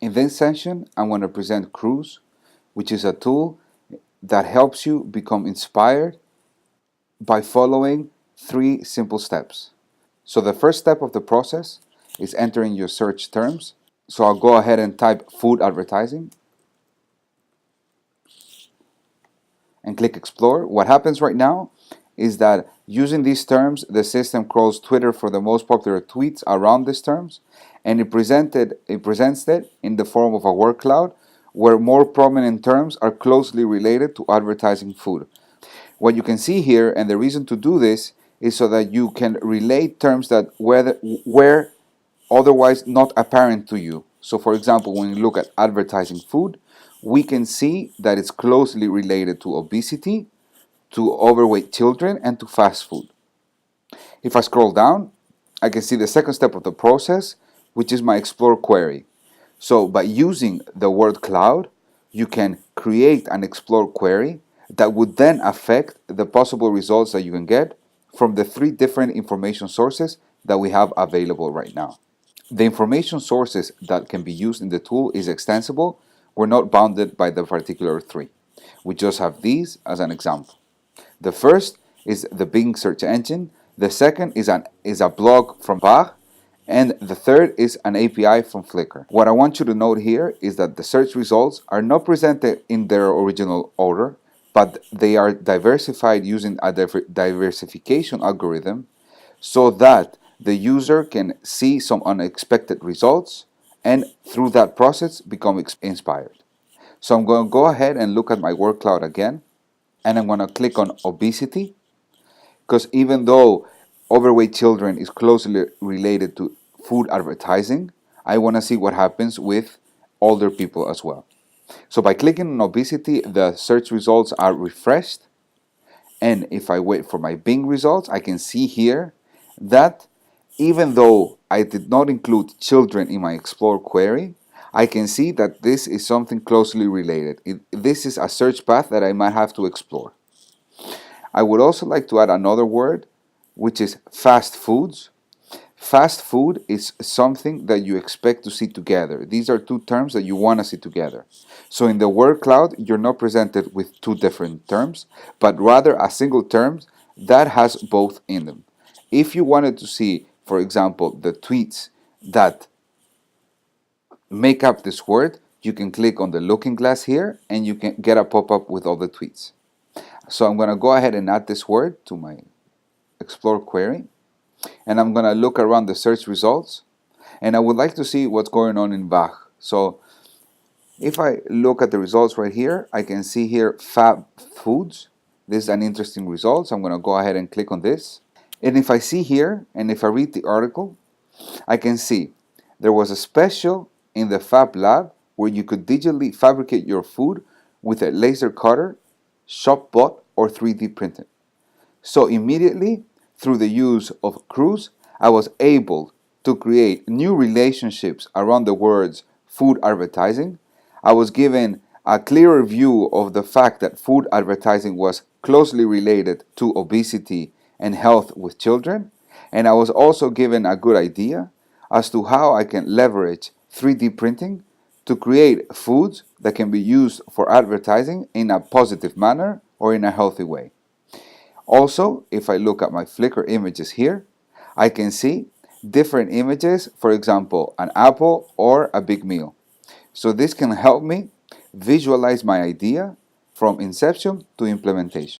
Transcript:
In this session, I'm going to present Cruise, which is a tool that helps you become inspired by following 3 simple steps. So the first step of the process is entering your search terms. So I'll go ahead and type food advertising and click explore. What happens right now is that using these terms, the system crawls Twitter for the most popular tweets around these terms, and it presents it in the form of a word cloud where more prominent terms are closely related to advertising food. What you can see here, and the reason to do this, is so that you can relate terms that were otherwise not apparent to you. So for example, when you look at advertising food, we can see that it's closely related to obesity, to overweight children, and to fast food. If I scroll down, I can see the second step of the process, which is my explore query. So by using the word cloud, you can create an explore query that would then affect the possible results that you can get from the 3 different information sources that we have available right now. The information sources that can be used in the tool is extensible. We're not bounded by the particular 3. We just have these as an example. The first is the Bing search engine. The second is a blog from Bach. And the third is an API from Flickr. What I want you to note here is that the search results are not presented in their original order, but they are diversified using a diversification algorithm so that the user can see some unexpected results and through that process become inspired. So I'm going to go ahead and look at my word cloud again, and I'm going to click on obesity, because even though overweight children is closely related to food advertising, I want to see what happens with older people as well. So by clicking on obesity, the search results are refreshed. And if I wait for my Bing results, I can see here that even though I did not include children in my explore query, I can see that this is something closely related. This is a search path that I might have to explore. I would also like to add another word, which is fast foods. Fast food is something that you expect to see together. These are 2 terms that you want to see together. So in the word cloud, you're not presented with 2 different terms, but rather a single term that has both in them. If you wanted to see, for example, the tweets that make up this word, you can click on the looking glass here and you can get a pop-up with all the tweets. So I'm going to go ahead and add this word to my explore query, and I'm going to look around the search results, and I would like to see what's going on in Bach. So if I look at the results right here, I can see here fab foods. This is an interesting result, so I'm going to go ahead and click on this. And if I see here, and if I read the article, I can see there was a special in the Fab Lab where you could digitally fabricate your food with a laser cutter, shop bot, or 3D printed. So immediately, through the use of Cruise, I was able to create new relationships around the words food advertising. I was given a clearer view of the fact that food advertising was closely related to obesity and health with children. And I was also given a good idea as to how I can leverage 3D printing to create foods that can be used for advertising in a positive manner or in a healthy way. Also, if I look at my Flickr images here, I can see different images, for example, an apple or a big meal. So this can help me visualize my idea from inception to implementation.